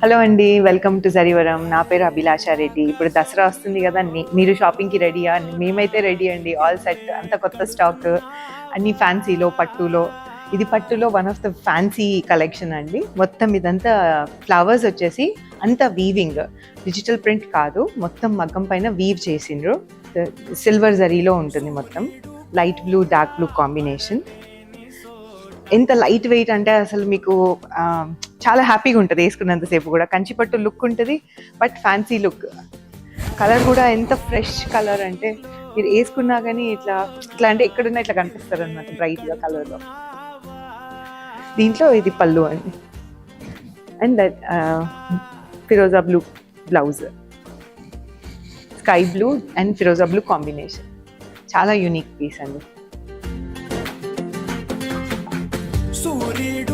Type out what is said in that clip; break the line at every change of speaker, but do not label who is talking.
Hello అండి, welcome to జరీవరం. నా పేరు అభిలాష రెడ్డి. ఇప్పుడు దసరా వస్తుంది కదా, మీరు షాపింగ్కి రెడీయా? మేమైతే రెడీ అండి. ఆల్ సెట్, అంత కొత్త స్టాక్ అన్ని ఫ్యాన్సీలో, పట్టులో. ఇది పట్టులో one of the fancy collection అండి. మొత్తం ఇదంతా ఫ్లవర్స్ వచ్చేసి అంత వీవింగ్, డిజిటల్ ప్రింట్ కాదు, మొత్తం మగ్గం పైన వీవ్ చేసిండ్రు. సిల్వర్ జరీలో ఉంటుంది మొత్తం. Light blue, dark blue combination. ఎంత లైట్ వెయిట్ అంటే అసలు మీకు చాలా హ్యాపీగా ఉంటుంది వేసుకున్నంతసేపు కూడా. కంచిపట్టు లుక్ ఉంటుంది, బట్ ఫ్యాన్సీ లుక్. కలర్ కూడా ఎంత ఫ్రెష్ కలర్ అంటే మీరు వేసుకున్నా కానీ ఇట్లా ఇట్లా అంటే ఎక్కడున్నా ఇట్లా కనిపిస్తారు అనమాట బ్రైట్గా కలర్లో. దీంట్లో ఇది పళ్ళు అండి, అండ్ ఫిరోజా blue blouse, sky blue and ఫిరోజా బ్లూ కాంబినేషన్. చాలా యూనిక్ పీస్ అండి.
సూర్యుడు